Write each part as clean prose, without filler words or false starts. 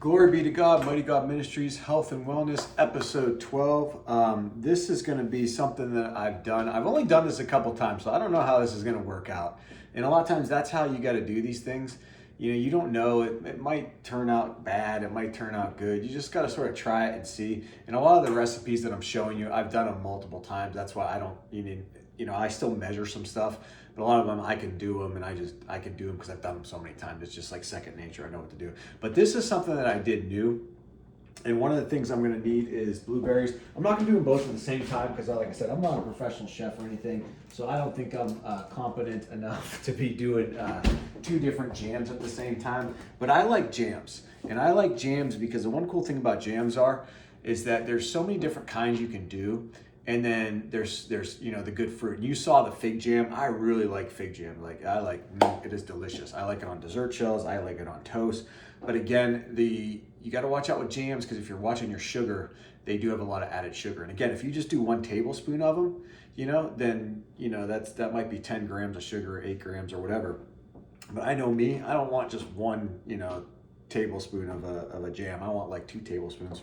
Glory be to God, Mighty God Ministries, Health and Wellness, episode 12. This is going to be something that I've done. I've only done this a couple times, so I don't know how this is going to work out. And a lot of times that's how you got to do these things. You know, you don't know. It might turn out bad. It might turn out good. You just got to sort of try it and see. And a lot of the recipes that I'm showing you, I've done them multiple times. That's why I don't, I still measure some stuff. But a lot of them, I can do them, and I can do them because I've done them so many times. It's just like second nature. I know what to do. But this is something that I did new. And one of the things I'm going to need is blueberries. I'm not going to do them both at the same time because, like I said, I'm not a professional chef or anything. So I don't think I'm competent enough to be doing two different jams at the same time. But I like jams. And I like jams because the one cool thing about jams is that there's so many different kinds you can do. And then there's the good fruit. And you saw the fig jam. I really like fig jam. It is delicious. I like it on dessert shells. I like it on toast. But again, you got to watch out with jams because if you're watching your sugar, they do have a lot of added sugar. And again, if you just do 1 tablespoon of them, then that might be 10 grams of sugar, 8 grams or whatever. But I know me, I don't want just 1 tablespoon of a jam. I want like 2 tablespoons.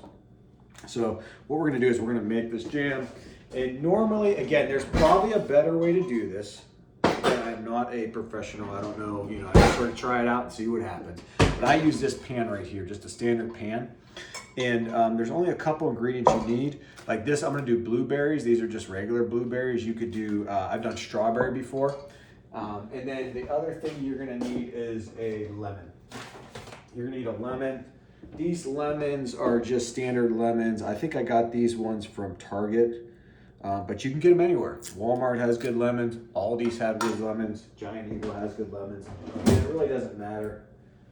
So what we're going to do is we're going to make this jam. And normally, again, there's probably a better way to do this. Again, I'm not a professional. I don't know, I just sort of try it out and see what happens. But I use this pan right here, just a standard pan. And there's only a couple ingredients you need. Like this, I'm going to do blueberries. These are just regular blueberries. You could do, I've done strawberry before. And then the other thing you're going to need is a lemon. You're going to need a lemon. These lemons are just standard lemons. I think I got these ones from Target, but you can get them anywhere. Walmart has good lemons. Aldi's have good lemons. Giant Eagle has good lemons. And it really doesn't matter.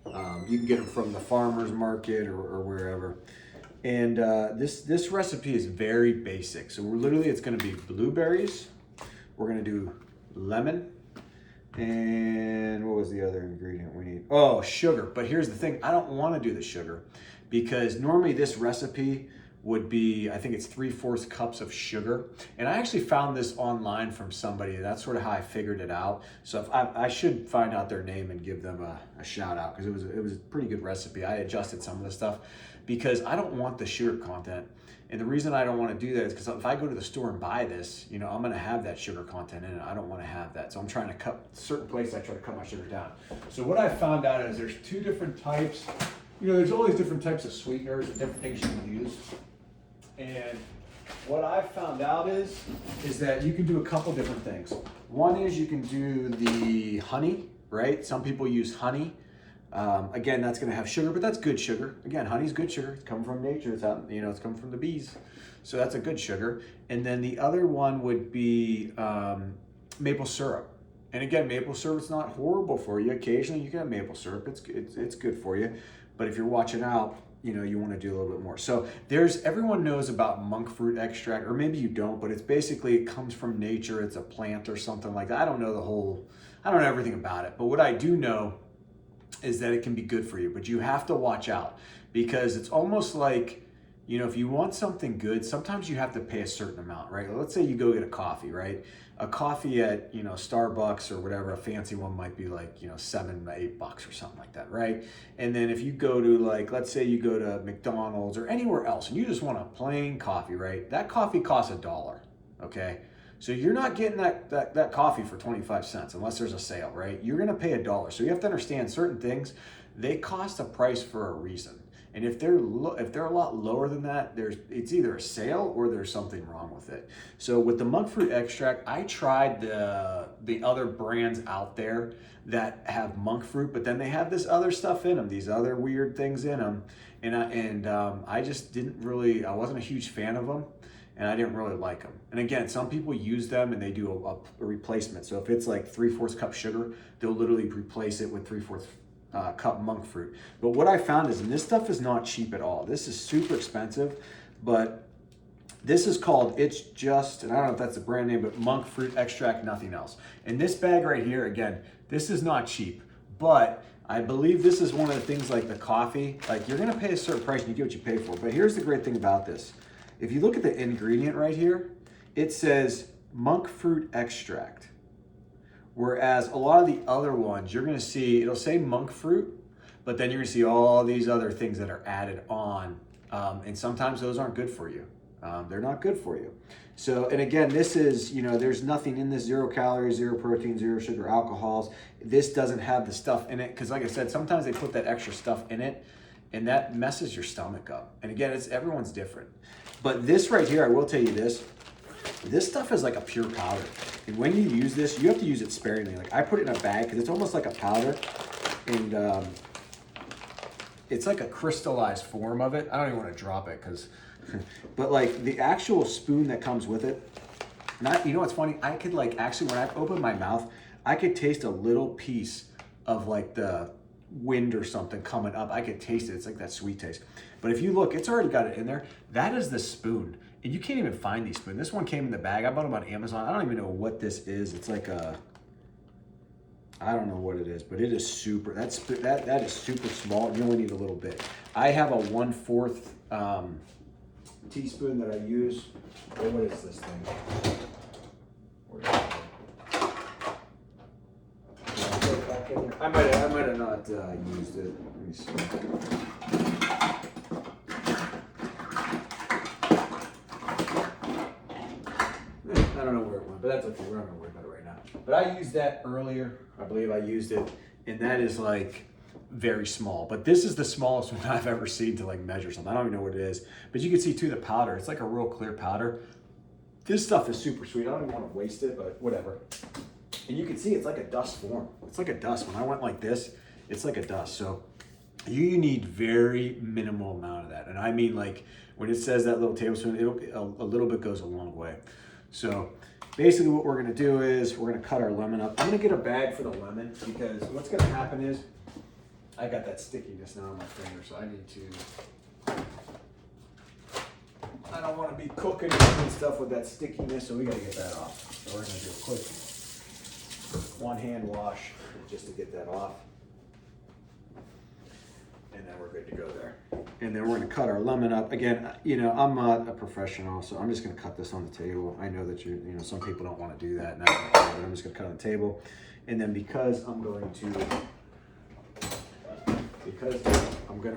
You can get them from the farmer's market or wherever. And this recipe is very basic. So it's going to be blueberries. We're going to do lemon. And what was the other ingredient we need? Oh, sugar. But here's the thing. I don't want to do the sugar because normally this recipe would be, I think it's 3/4 cups of sugar. And I actually found this online from somebody. That's sort of how I figured it out. So if I should find out their name and give them a shout out because it was a pretty good recipe. I adjusted some of the stuff because I don't want the sugar content. And the reason I don't want to do that is because if I go to the store and buy this, I'm going to have that sugar content in it. I don't want to have that. So I'm trying to cut certain places. I try to cut my sugar down. So what I found out is there's 2 different types. There's all these different types of sweeteners and different things you can use. And what I found out is that you can do a couple different things. One is you can do the honey, right? Some people use honey. Again, that's going to have sugar, but that's good sugar. Again, honey's good sugar. It's coming from nature. It's out, it's coming from the bees. So that's a good sugar. And then the other one would be maple syrup. And again, maple syrup is not horrible for you. Occasionally you can have maple syrup. It's good for you. But if you're watching out, you want to do a little bit more. So everyone knows about monk fruit extract, or maybe you don't, but it comes from nature. It's a plant or something like that. I don't know everything about it. But what I do know is that it can be good for you, but you have to watch out because it's almost like, if you want something good, sometimes you have to pay a certain amount, right? Let's say you go get a coffee, right? A coffee at, Starbucks or whatever, a fancy one might be like, $7 to $8 or something like that, right? And then if you go to let's say you go to McDonald's or anywhere else and you just want a plain coffee, right? That coffee costs $1, okay? So you're not getting that coffee for 25 cents unless there's a sale, right? You're going to pay $1. So you have to understand certain things, they cost a price for a reason. And if they're a lot lower than that, it's either a sale or there's something wrong with it. So with the monk fruit extract, I tried the other brands out there that have monk fruit, but then they have this other stuff in them, these other weird things in them. And I just I wasn't a huge fan of them. And I didn't really like them. And again, some people use them and they do a replacement. So if it's like 3/4 cup sugar, they'll literally replace it with 3/4 cup monk fruit. But what I found is, and this stuff is not cheap at all. This is super expensive, but this is called, and I don't know if that's the brand name, but monk fruit extract, nothing else. And this bag right here, again, this is not cheap, but I believe this is one of the things like the coffee, like you're gonna pay a certain price and you get what you pay for. But here's the great thing about this. If you look at the ingredient right here, it says monk fruit extract. Whereas a lot of the other ones, you're gonna see, it'll say monk fruit, But then you're gonna see all these other things that are added on. And sometimes those aren't good for you. They're not good for you. So, and again, this is, you know, there's nothing in this, 0 calories, 0 protein, 0 sugar, alcohols. This doesn't have the stuff in it. Cause like I said, sometimes they put that extra stuff in it and that messes your stomach up. And again, everyone's different. But this right here, I will tell you this stuff is like a pure powder. And when you use this, you have to use it sparingly. Like I put it in a bag because it's almost like a powder. And it's like a crystallized form of it. I don't even want to drop it because, but like the actual spoon that comes with it, you know what's funny? I could like actually, when I open my mouth, I could taste a little piece of like the wind or something coming up. I could taste it. It's like that sweet taste. But if you look, it's already got it in there. That is the spoon. And you can't even find these spoons. This one came in the bag. I bought them on Amazon. I don't even know what this is. It's like I don't know what it is, but it is super, that is super small. You only need a little bit. I have a 1/4 teaspoon that I use. Oh, what is this thing? I might have not used it. Let me see. I don't know where it went, but that's okay. We're not gonna worry about it right now. But I used that earlier. I believe I used it, and that is like very small. But this is the smallest one I've ever seen to like measure something. I don't even know what it is. But you can see too the powder. It's like a real clear powder. This stuff is super sweet. I don't even want to waste it, but whatever. And you can see it's like a dust form. It's like a dust. When I went like this, it's like a dust. So you need very minimal amount of that. And I mean like when it says that little tablespoon, a little bit goes a long way. So basically what we're gonna do is we're gonna cut our lemon up. I'm gonna get a bag for the lemon because what's gonna happen is I got that stickiness now on my finger, so I need to, I don't wanna be cooking and stuff with that stickiness, so we gotta get that off. So we're gonna do a quick one hand wash just to get that off. And then we're good to go there. And then we're gonna cut our lemon up. Again, you know, I'm not a professional, so I'm just gonna cut this on the table. I know that you know, some people don't wanna do that, but I'm just gonna cut on the table. And then because I'm gonna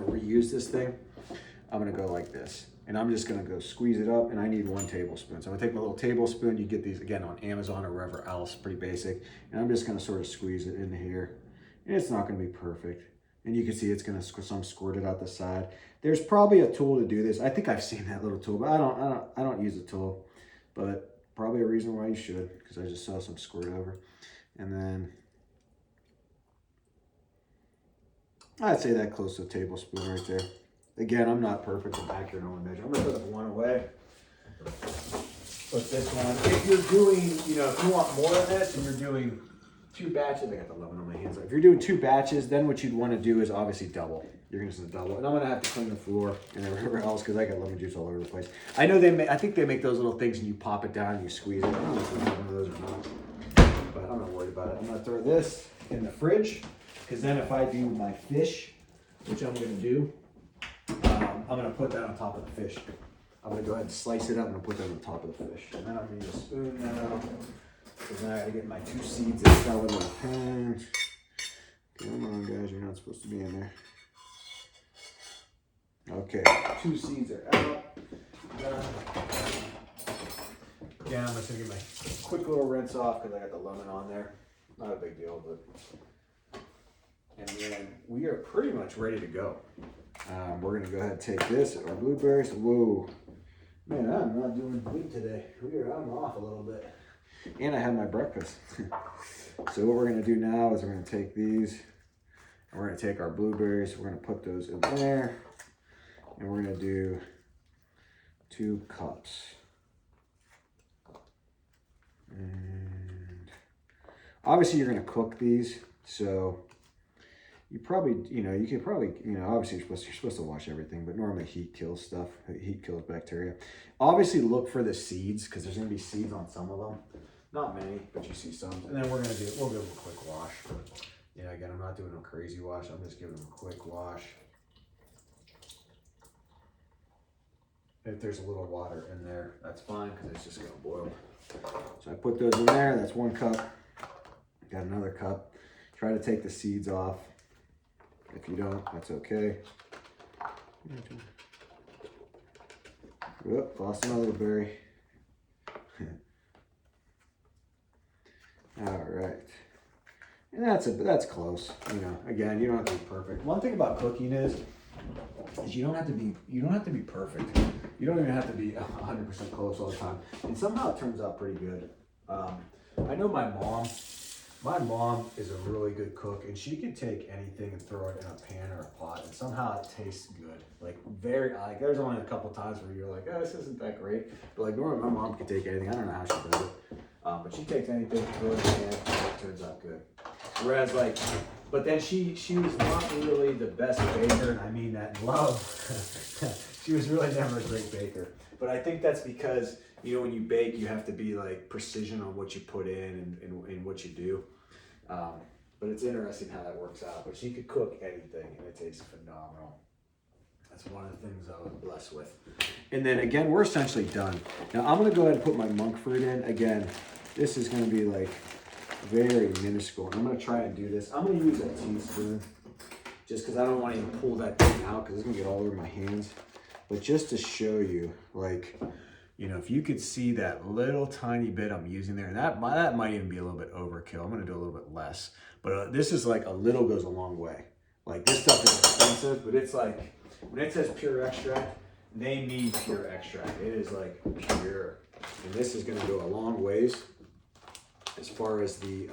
reuse this thing, I'm gonna go like this. And I'm just gonna go squeeze it up, and I need 1 tablespoon. So I'm gonna take my little tablespoon. You get these, again, on Amazon or wherever else, pretty basic. And I'm just gonna sort of squeeze it into here. And it's not gonna be perfect. And you can see it's gonna some squirted out the side. There's probably a tool to do this. I think I've seen that little tool, but I don't use a tool. But probably a reason why you should, because I just saw some squirt over. And then I'd say that close to a tablespoon right there. Again, I'm not perfect and accurate on my measure. I'm gonna put one away. Put this one. If you're doing, you know, if you want more of this and you're doing 2 batches, I got the lemon on my hands. If you're doing 2 batches, then what you'd want to do is obviously double. You're gonna just double, and I'm gonna have to clean the floor and everywhere else because I got lemon juice all over the place. I know I think they make those little things and you pop it down and you squeeze it. I don't know if we have one of those or not, but I'm not worried about it. I'm gonna throw this in the fridge because then if I do my fish, which I'm gonna do, I'm gonna put that on top of the fish. I'm gonna go ahead and slice it up and I'm gonna put that on top of the fish. And then I'm gonna use a spoon now. Because now I gotta get my 2 seeds that fell in my pan. Come on, guys, you're not supposed to be in there. Okay, 2 seeds are out. Yeah, I'm just gonna get my quick little rinse off because I got the lemon on there. Not a big deal, but. And then we are pretty much ready to go. We're gonna go ahead and take this, our blueberries. Whoa, man, I'm not doing good today. I'm off a little bit. And I had my breakfast. So what we're gonna do now is we're gonna take these, and we're gonna take our blueberries, we're gonna put those in there, and we're gonna do 2 cups. And obviously you're gonna cook these, so you probably, you can probably, obviously you're supposed to wash everything, but normally heat kills stuff. Heat kills bacteria. Obviously look for the seeds because there's gonna be seeds on some of them. Not many, but you see some. And then we'll give them a quick wash. Again, I'm not doing no crazy wash. I'm just giving them a quick wash. If there's a little water in there, that's fine because it's just gonna boil. So I put those in there. That's 1 cup. Got another cup. Try to take the seeds off. If you don't, that's okay. Whoop, lost another berry. All right. And that's close. You know, again, you don't have to be perfect. One thing about cooking is you don't have to be perfect. You don't even have to be 100% close all the time. And somehow it turns out pretty good. I know my mom is a really good cook, and she could take anything and throw it in a pan or a pot, and somehow it tastes good. Like there's only a couple times where you're like, oh, this isn't that great. But like normally my mom can take anything. I don't know how she does it. But she takes anything, throws it in the pan, and it turns out good. Whereas but then she was not really the best baker, and I mean that in love. She was really never a great baker. But I think that's because, you know, when you bake, you have to be like precision on what you put in and what you do. But it's interesting how that works out. But she could cook anything, and it tastes phenomenal. That's one of the things I was blessed with. And then again, we're essentially done. Now I'm gonna go ahead and put my monk fruit in. Again, this is gonna be like very minuscule. I'm gonna try and do this. I'm gonna use a teaspoon just because I don't want to even pull that thing out because it's gonna get all over my hands. But just to show you, like, you know, if you could see that little tiny bit I'm using there, and that might even be a little bit overkill. I'm gonna do a little bit less. But this is like a little goes a long way. Like this stuff is expensive, but it's like, when it says pure extract, they mean pure extract. It is like pure. And this is gonna go a long ways as far as the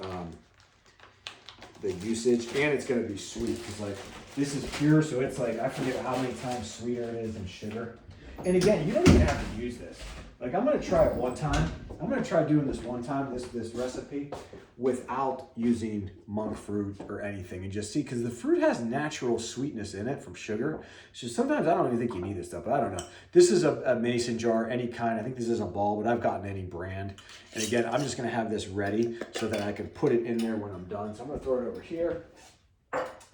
usage, and it's gonna be sweet because like this is pure, so it's like I forget how many times sweeter it is than sugar. And again, you don't even have to use this. Like I'm gonna try it one time. I'm gonna try doing this one time, this recipe, without using monk fruit or anything, and just see, because the fruit has natural sweetness in it from sugar. So sometimes I don't even think you need this stuff, but I don't know. This is a mason jar, any kind. I think this is a ball, but I've gotten any brand. And again, I'm just gonna have this ready so that I can put it in there when I'm done. So I'm gonna throw it over here,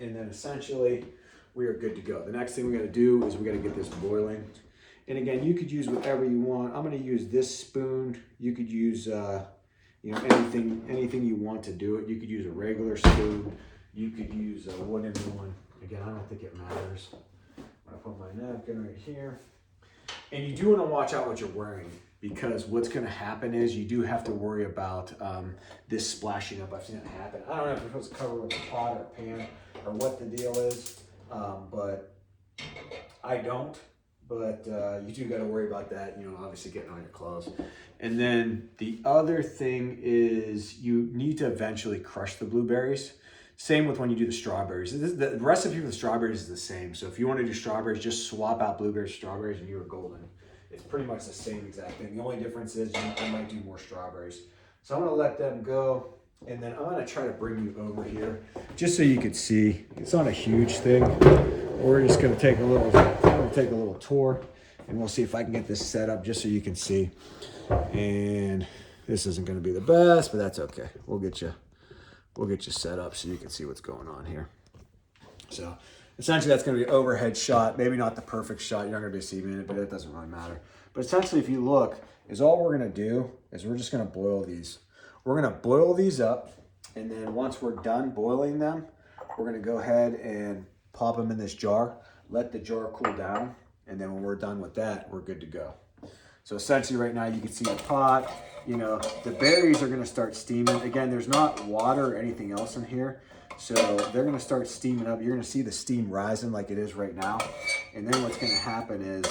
and then essentially we are good to go. The next thing we gotta do is we gotta get this boiling. And again, you could use whatever you want. I'm gonna use this spoon. You could use, you know, anything you want to do it. You could use a regular spoon. You could use a wooden one. Again, I don't think it matters. I'm gonna put my napkin right here. And you do wanna watch out what you're wearing, because what's gonna happen is you do have to worry about this splashing up. I've seen it happen. I don't know if you're supposed to cover with a pot or a pan or what the deal is, but I don't. But you do got to worry about that, you know, obviously getting on your clothes. And then the other thing is you need to eventually crush the blueberries. Same with when you do the strawberries. The recipe for the strawberries is the same. So if you want to do strawberries, just swap out blueberries, strawberries, and you are golden. It's pretty much the same exact thing. The only difference is I might do more strawberries. So I'm going to let them go. And then I'm going to try to bring you over here just so you can see. It's not a huge thing. We're just going to take a little tour, and we'll see if I can get this set up just so you can see. And this isn't going to be the best, but that's okay. We'll get you set up so you can see what's going on here. So essentially that's going to be an overhead shot, maybe not the perfect shot. You're not going to be seeing it, but it doesn't really matter. But essentially, if you look, is all we're going to do is we're just going to boil these. We're going to boil these up, and then once we're done boiling them, we're going to go ahead and pop them in this jar, let the jar cool down, and then when we're done with that, we're good to go. So essentially right now you can see the pot, you know, the berries are gonna start steaming. Again, there's not water or anything else in here, so they're gonna start steaming up. You're gonna see the steam rising like it is right now. And then what's gonna happen is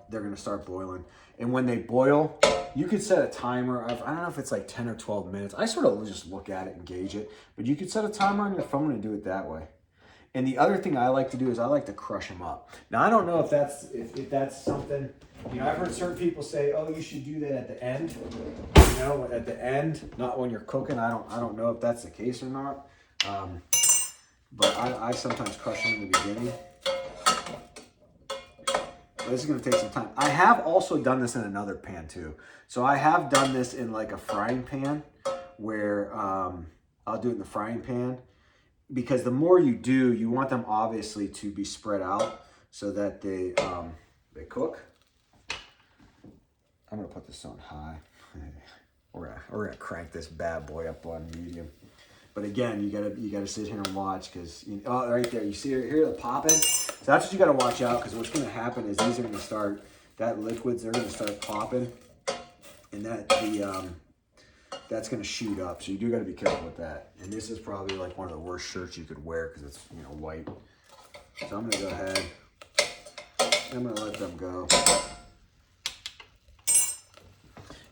they're gonna start boiling. And when they boil, you could set a timer of, I don't know if it's like 10 or 12 minutes. I sort of just look at it and gauge it, but you could set a timer on your phone and do it that way. And the other thing I like to do is I like to crush them up. Now, I don't know if that's something, you know, I've heard certain people say, oh, you should do that at the end, you know, at the end, not when you're cooking. I don't know if that's the case or not. But I sometimes crush them in the beginning. But this is gonna take some time. I have also done this in another pan too. So I have done this in like a frying pan where I'll do it in the frying pan. Because the more you do, you want them obviously to be spread out so that they cook. I'm gonna put this on high. We're gonna crank this bad boy up on medium. But again, you gotta sit here and watch because oh, right there, you see here the popping. So that's what you gotta watch out because what's gonna happen is these are gonna start liquids. They're gonna start popping, and that's gonna shoot up. So you do gotta be careful with that. And this is probably like one of the worst shirts you could wear because it's white. So I'm gonna go ahead. I'm gonna let them go.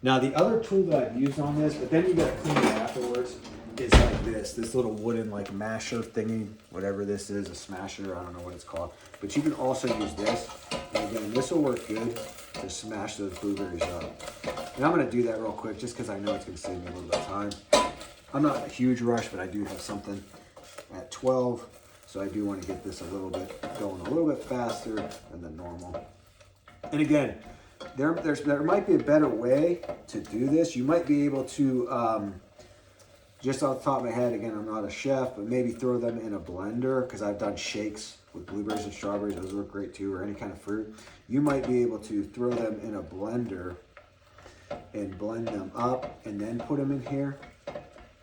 Now the other tool that I've used on this, but then you gotta clean it afterwards, is like this little wooden like masher thingy, whatever this is, a smasher, I don't know what it's called. But you can also use this, and again, this will work good to smash those blueberries up. And I'm gonna do that real quick just because I know it's gonna save me a little bit of time. I'm not in a huge rush, but I do have something at 12, so I do want to get this going a little bit faster than the normal. And again, there might be a better way to do this. You might be able to, just off the top of my head, again, I'm not a chef, but maybe throw them in a blender because I've done shakes with blueberries and strawberries. Those work great too, or any kind of fruit. You might be able to throw them in a blender and blend them up and then put them in here.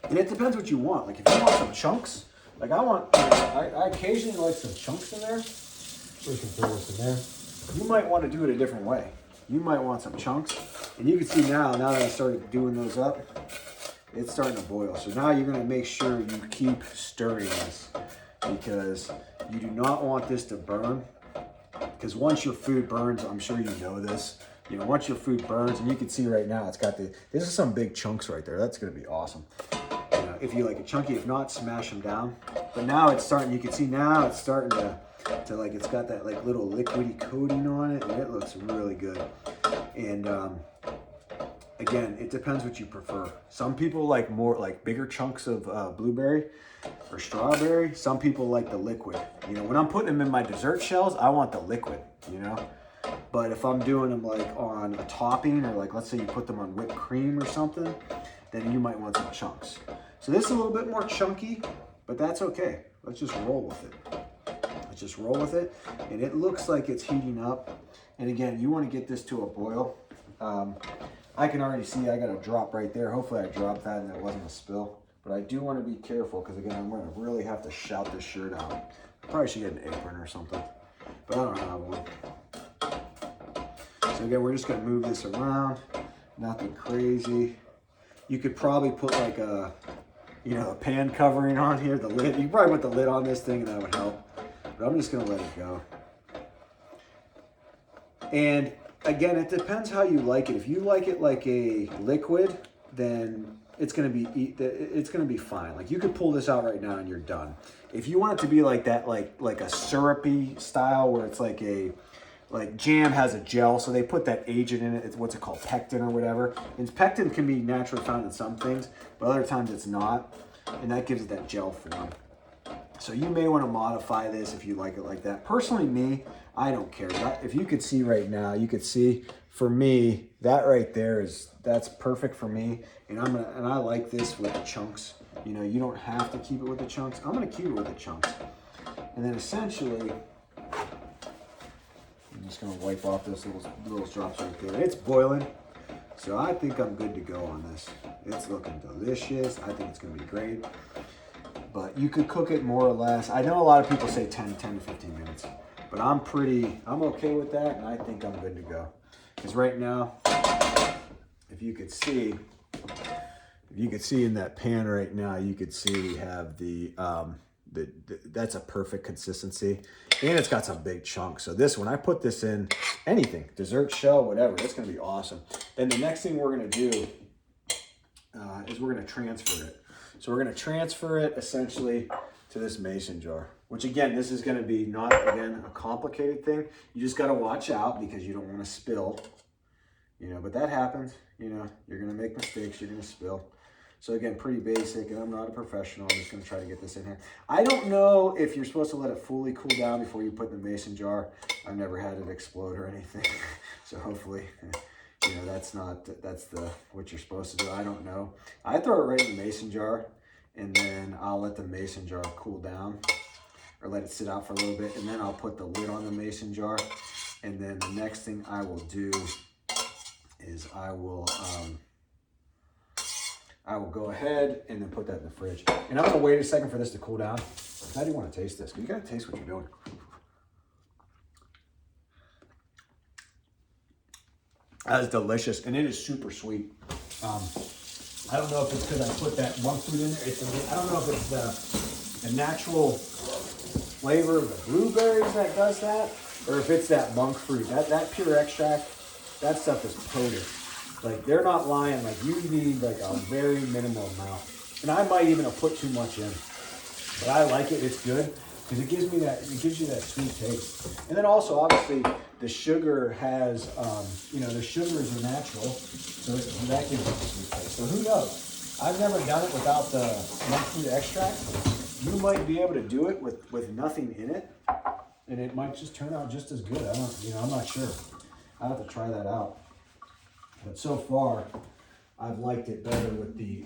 And it depends what you want. Like if you want some chunks, like I occasionally like some chunks in there. So we can throw this in there. You might want to do it a different way. You might want some chunks. And you can see now that I started doing those up, it's starting to boil. So now you're going to make sure you keep stirring this because you do not want this to burn. Because once your food burns, I'm sure you know this. Once your food burns, and you can see right now, it's got this is some big chunks right there. That's going to be awesome. If you like it chunky, if not, smash them down. But now it's starting, you can see now it's starting to like, it's got that like little liquidy coating on it, and it looks really good. And again, it depends what you prefer. Some people like more like bigger chunks of blueberry or strawberry. Some people like the liquid. When I'm putting them in my dessert shells, I want the liquid, But if I'm doing them like on a topping, or like let's say you put them on whipped cream or something, then you might want some chunks. So this is a little bit more chunky, but that's okay. Let's just roll with it. And it looks like it's heating up. And again, you want to get this to a boil. I can already see I got a drop right there. Hopefully I dropped that and that wasn't a spill. But I do want to be careful because again, I'm going to really have to shout this shirt out. I probably should get an apron or something, but I don't have one. So again, we're just going to move this around. Nothing crazy. You could probably put like a pan covering on here, the lid. You could probably put the lid on this thing and that would help. But I'm just gonna let it go. And again, it depends how you like it. If you like it like a liquid, then it's gonna be fine. Like you could pull this out right now and you're done. If you want it to be like that, like a syrupy style where it's like jam has a gel, so they put that agent in it. It's what's it called, pectin or whatever. And pectin can be naturally found in some things, but other times it's not, and that gives it that gel form. So you may want to modify this if you like it like that. Personally, me, I don't care. If you could see right now, you could see for me that right there that's perfect for me. And I like this with the chunks. You don't have to keep it with the chunks. I'm going to keep it with the chunks, and then essentially. I'm just going to wipe off those little drops right there. It's boiling, so I think I'm good to go on this. It's looking delicious. I think it's going to be great. But you could cook it more or less. I know a lot of people say 10 to 15 minutes, but I'm okay with that, and I think I'm good to go. Because right now, if you could see in that pan right now, you could see we have that's a perfect consistency, and it's got some big chunks. So when I put this in anything, dessert shell, whatever, it's going to be awesome. Then the next thing we're going to do is we're going to transfer it. So we're going to transfer it essentially to this mason jar, which again, this is going to be not, again, a complicated thing. You just got to watch out because you don't want to spill, but that happens. You're going to make mistakes, you're going to spill. So again, pretty basic, and I'm not a professional. I'm just going to try to get this in here. I don't know if you're supposed to let it fully cool down before you put in the mason jar. I've never had it explode or anything. So hopefully, that's what you're supposed to do. I don't know. I throw it right in the mason jar, and then I'll let the mason jar cool down or let it sit out for a little bit, and then I'll put the lid on the mason jar. And then the next thing I will do is I I will go ahead and then put that in the fridge. And I'm gonna wait a second for this to cool down. How do you want to taste this? You gotta taste what you're doing. That is delicious, and it is super sweet. I don't know if it's because I put that monk fruit in there. I don't know if it's the natural flavor of the blueberries that does that, or if it's that monk fruit. That pure extract, that stuff is potent. Like, they're not lying. Like, you need like a very minimal amount. And I might even have put too much in, but I like it. It's good because it gives you that sweet taste. And then also, obviously, the sugar has, the sugars are natural, so that gives it a sweet taste. So who knows? I've never done it without the monk fruit extract. You might be able to do it with nothing in it, and it might just turn out just as good. I'm not sure. I'll have to try that out. But so far, I've liked it better with the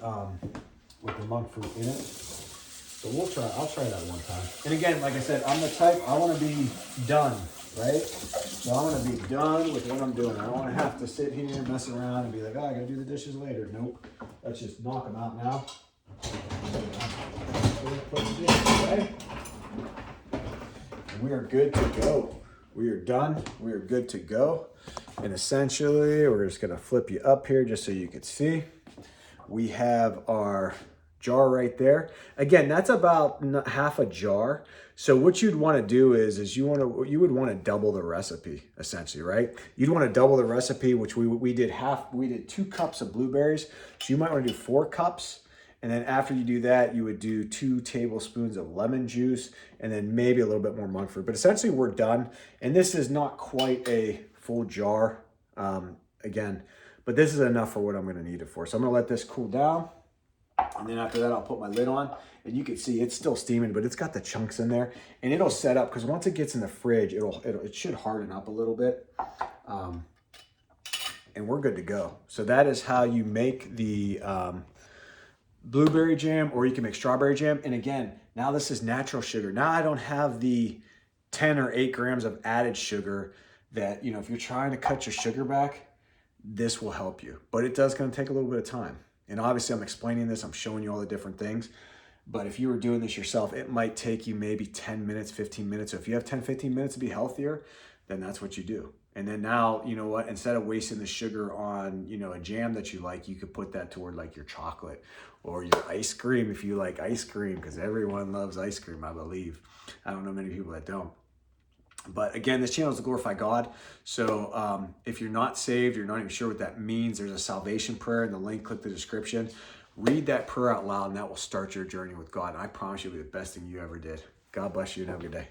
monk fruit in it. So I'll try that one time. And again, like I said, I'm the type, I want to be done, right? So I want to be done with what I'm doing. I don't want to have to sit here and mess around and be like, oh, I got to do the dishes later. Nope. Let's just knock them out now. And we are good to go. We are done. We are good to go. And essentially, we're just going to flip you up here just so you can see. We have our jar right there. Again, that's about half a jar. So what you'd want to do is you would want to double the recipe, essentially, right? You'd want to double the recipe, which we did 2 cups of blueberries. So you might want to do 4 cups. And then after you do that, you would do 2 tablespoons of lemon juice and then maybe a little bit more monk fruit. But essentially we're done. And this is not quite a full jar, again, but this is enough for what I'm going to need it for. So I'm going to let this cool down. And then after that, I'll put my lid on, and you can see it's still steaming, but it's got the chunks in there, and it'll set up because once it gets in the fridge, it should harden up a little bit, and we're good to go. So that is how you make the blueberry jam, or you can make strawberry jam. And again, now this is natural sugar. Now I don't have the 10 or 8 grams of added sugar that, if you're trying to cut your sugar back, this will help you. But it does going to take a little bit of time. And obviously I'm explaining this, I'm showing you all the different things. But if you were doing this yourself, it might take you maybe 10 minutes, 15 minutes. So if you have 10, 15 minutes to be healthier, then that's what you do. And then now, you know what, instead of wasting the sugar on, a jam that you like, you could put that toward like your chocolate or your ice cream if you like ice cream, because everyone loves ice cream, I believe. I don't know many people that don't. But again, this channel is to glorify God. So if you're not saved, you're not even sure what that means, there's a salvation prayer in the link, click the description. Read that prayer out loud, and that will start your journey with God. And I promise you it'll be the best thing you ever did. God bless you, and have a good day.